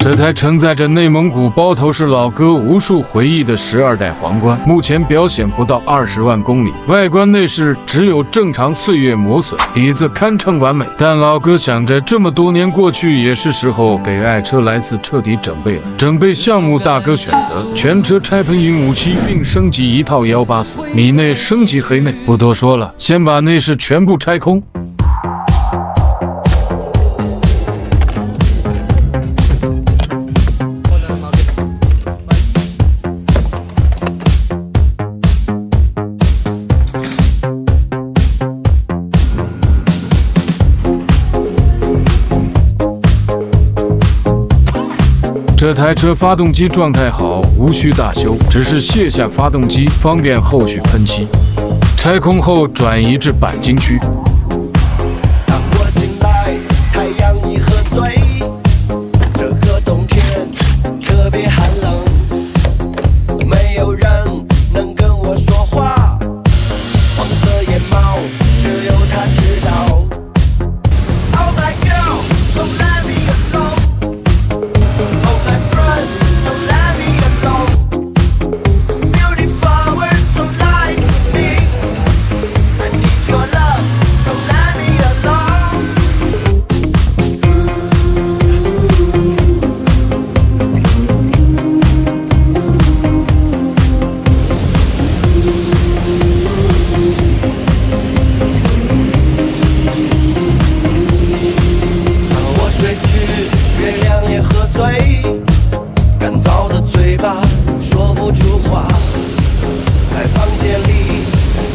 这台承载着内蒙古包头市老哥无数回忆的12代皇冠，目前表显不到20万公里，外观内饰只有正常岁月磨损，底子堪称完美。但老哥想着，这么多年过去，也是时候给爱车来次彻底整备了。整备项目，大哥选择全车拆喷云57，并升级一套184，米内升级黑内。不多说了，先把内饰全部拆空。这台车发动机状态好，无需大修，只是卸下发动机，方便后续喷漆。拆空后转移至钣金区。当我醒来，太阳已喝醉，这个冬天特别寒冷，没有人能跟我说话，黄色眼猫只有他知道。Oh my girl, don't let me alone.Oh my friend, don't let me alone. Beautiful words don't lie to me. I need your love, don't let me alone. 当我睡去，月亮也喝醉。干燥的嘴巴说不出话，在房间里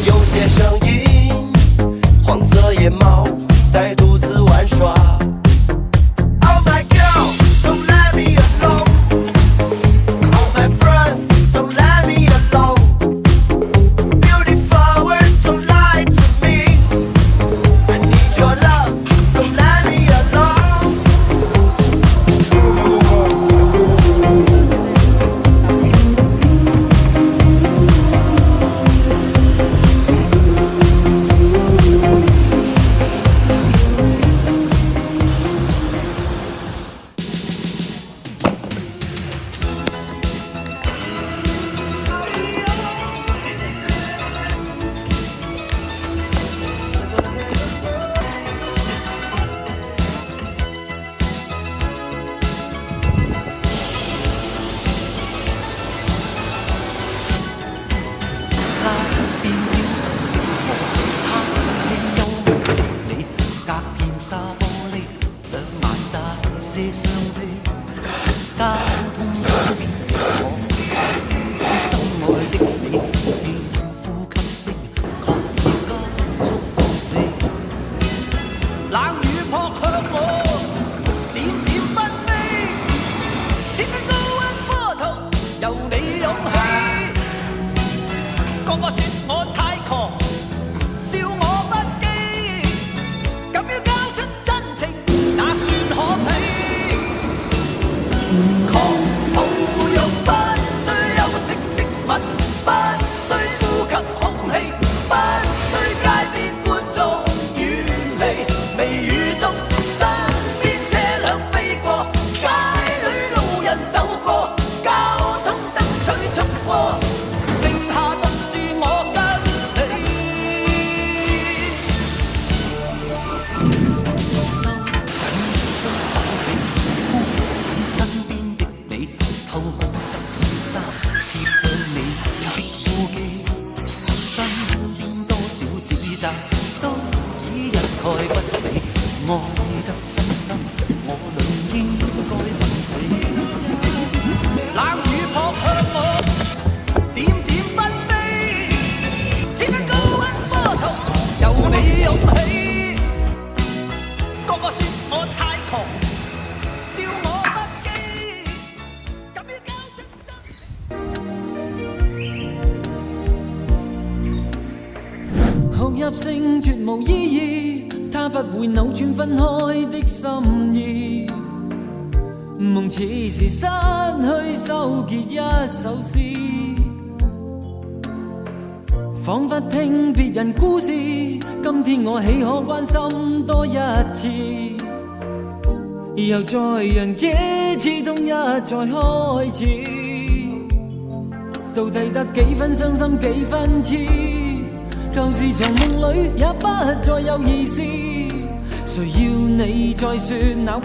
有些声音，黄色野猫在独自玩耍。Oh my girl, don't let me alone. Oh my friend, don't let me alone. Beautiful words don't lie to me. I need your love, don't let me alone.入性絕無意義，它不會扭轉分開的心意。夢似是失去收結一首詩，彷彿聽別人故事，今天我豈可關心多一次？又再讓這次痛一再開始，到底得幾分傷心幾分痴，舊事從夢裏也不再有意思，誰要你再說那